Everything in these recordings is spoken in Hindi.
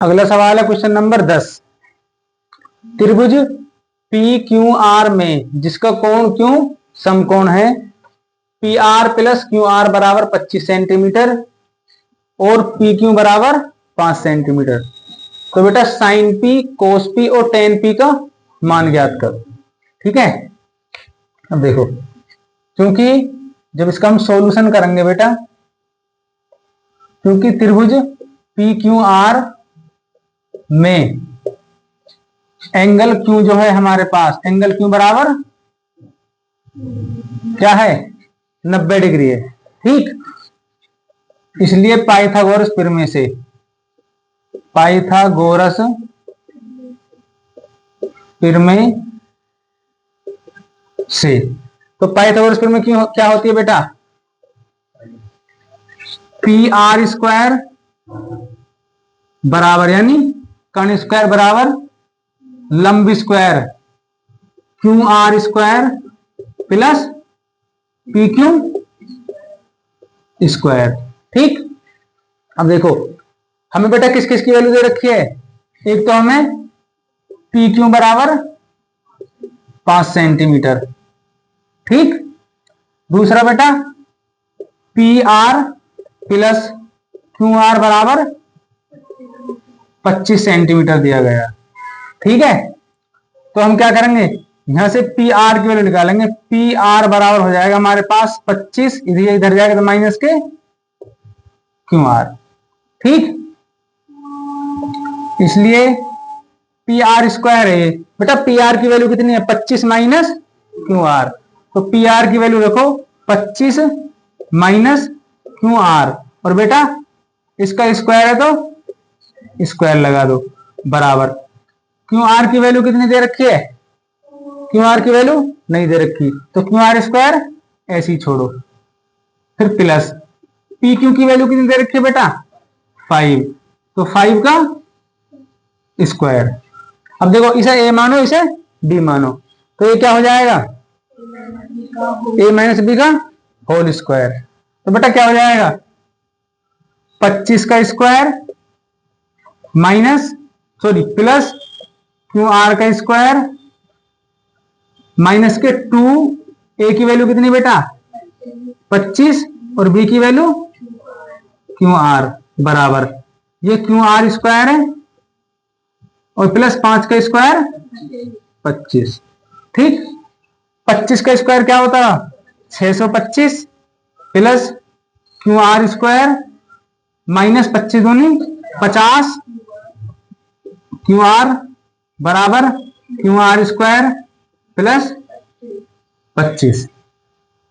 अगला सवाल है क्वेश्चन नंबर 10। त्रिभुज पी क्यू आर में जिसका कोण क्यों समकोण है, P R plus Q R बराबर 25 सेंटीमीटर और पी क्यू बराबर 5 सेंटीमीटर। तो बेटा साइन पी, कोस पी और टेन पी का मान ज्ञात करो। ठीक है, अब देखो, क्योंकि जब इसका हम सॉल्यूशन करेंगे बेटा, क्योंकि त्रिभुज पी क्यू आर में एंगल क्यू जो है हमारे पास, एंगल क्यू बराबर क्या है, 90 डिग्री है। ठीक, इसलिए पाइथागोरस प्रमेय से, पाइथागोरस प्रमेय से, तो पाइथागोरस प्रमेय क्यों क्या होती है बेटा, पी आर स्क्वायर बराबर यानी कर्ण स्क्वायर बराबर लंब square Q R square plus P Q square. ठीक, अब देखो हमें बेटा किस किस की वैल्यू दे रखी है, एक तो हमें पी क्यू बराबर 5 सेंटीमीटर, ठीक, दूसरा बेटा P R plus Q R बराबर 25 सेंटीमीटर दिया गया। ठीक है, तो हम क्या करेंगे, यहां से पी आर की वैल्यू निकालेंगे। पी आर बराबर हो जाएगा हमारे पास 25, इधर जाएगा तो माइनस के क्यू आर। ठीक, इसलिए पी आर स्क्वायर है बेटा, पी आर की वैल्यू कितनी है, 25 माइनस क्यू आर। तो पी आर की वैल्यू रखो 25 माइनस क्यू आर, और बेटा इसका स्क्वायर है तो स्क्वायर लगा दो बराबर। क्यू आर की वैल्यू कितनी दे रखी है, क्यू आर की वैल्यू नहीं दे रखी, तो क्यू आर स्क्वायर ऐसे ही छोड़ो, फिर प्लस पी क्यू की वैल्यू कितनी दे रखी है बेटा 5, तो 5 का स्क्वायर। अब देखो इसे ए मानो इसे बी मानो, तो ये क्या हो जाएगा, ए माइनस बी का होल स्क्वायर। तो बेटा क्या हो जाएगा, 25 का square minus plus Q R का स्क्वायर माइनस के 2, ए की वैल्यू कितनी बेटा 25 और बी की वैल्यू क्यू आर बराबर, ये क्यू आर स्क्वायर है और प्लस 5 का स्क्वायर 25। ठीक, 25 का स्क्वायर क्या होता है 625 plus Q R square minus 25 दूनी 50 क्यू आर बराबर क्यू आर स्क्वायर प्लस 25।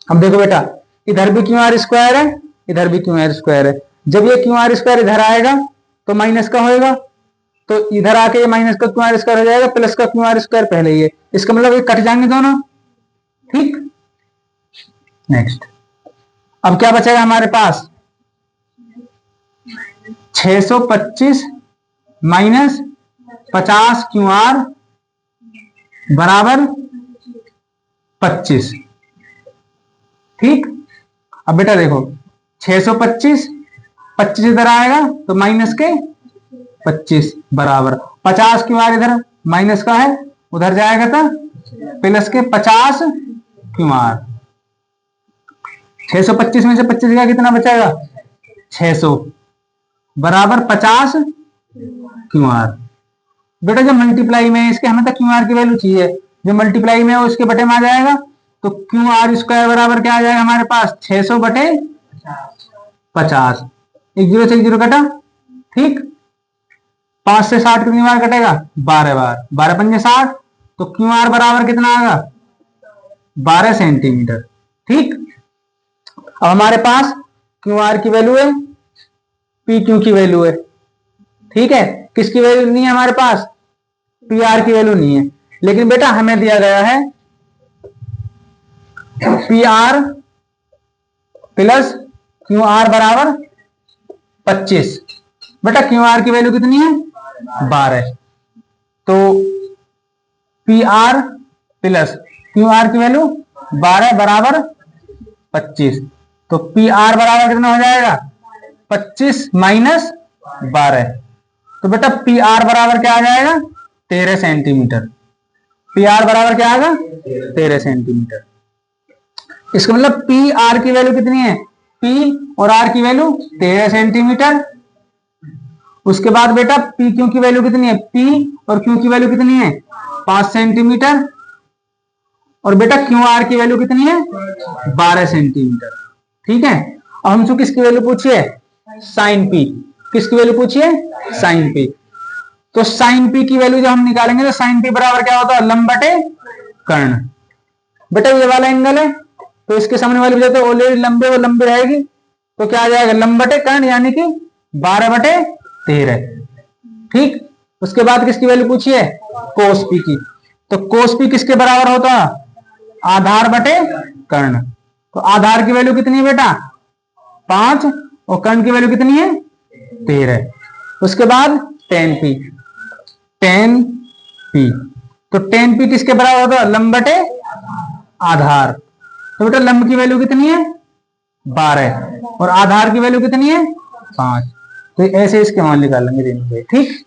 अब देखो बेटा इधर भी क्यू आर स्क्वायर है, इधर भी क्यू आर स्क्वायर है, जब ये क्यू आर स्क्वायर इधर आएगा तो माइनस का होएगा, तो इधर आके ये माइनस का क्यू आर स्क्वायर हो जाएगा, प्लस का क्यू आर स्क्वायर पहले ही है, इसका मतलब ये कट जाएंगे दोनों। ठीक, नेक्स्ट, अब क्या बचेगा हमारे पास 625 माइनस 50 क्यू आर बराबर 25। ठीक, अब बेटा देखो 625 25 इधर आएगा तो माइनस के 25 बराबर 50 क्यू आर इधर माइनस का है, उधर जाएगा तो प्लस के 50 क्यू आर। 625 में से 25 का कितना बचेगा 600 बराबर 50 क्यू आर। बेटा जब मल्टीप्लाई में इसके हमें तो क्यू आर की वैल्यू चाहिए, जो मल्टीप्लाई में है उसके बटे में आ जाएगा, तो क्यू आर स्क्वायर बराबर क्या आ जाएगा हमारे पास 600 बटे 50, एक जीरो से एक जीरो कटा। ठीक, 5 से 60 कितनी बार कटेगा 12 बार, 12 पंजे 60, तो क्यू आर बराबर कितना आएगा 12 सेंटीमीटर। ठीक, अब हमारे पास क्यू आर की वैल्यू है, पी क्यू की वैल्यू है। ठीक है, किसकी वैल्यू नहीं है हमारे पास, पी आर की वैल्यू नहीं है, लेकिन बेटा हमें दिया गया है P R plus Q R बराबर 25। बेटा क्यू आर की वैल्यू कितनी है 12, तो P R plus Q R की वैल्यू 12 बराबर 25, तो पी आर बराबर कितना हो जाएगा 25 माइनस 12, तो बेटा पी आर बराबर क्या आ जाएगा 13 सेंटीमीटर। पी आर बराबर क्या आएगा 13 सेंटीमीटर। इसका मतलब पी आर की वैल्यू कितनी है, पी और आर की वैल्यू 13 सेंटीमीटर। उसके बाद बेटा पी क्यू की वैल्यू कितनी है, पी और क्यू की वैल्यू कितनी है 5 सेंटीमीटर। और बेटा क्यू आर की वैल्यू कितनी है 12 सेंटीमीटर। ठीक है, अब हमसे किसकी वैल्यू पूछी है, साइन पी। किसकी वैल्यू पूछी है, साइन पी। तो साइन पी की वैल्यू जब हम निकालेंगे तो साइन पी बराबर क्या होता है, लंब बटे कर्ण। बेटा ये वाला एंगल है तो इसके सामने वाली वजह तो ऑलरेडी लंबे वो लंबी रहेगी, तो क्या आ जाएगा लंब बटे कर्ण यानी कि 12 बटे 13। ठीक, उसके बाद किसकी वैल्यू पूछी है, कोस पी की। तो कोस पी किसके बराबर होता है, आधार बटे कर्ण। तो आधार की वैल्यू कितनी है बेटा 5 और कर्ण की वैल्यू कितनी है 13। उसके बाद टेन पी। टेन पी, तो टेन पी किसके बराबर होता है, लंब बटे आधार। तो बेटा लंब की वैल्यू कितनी है 12 और आधार की वैल्यू कितनी है 5। तो ऐसे इसके मान निकालेंगे। ठीक।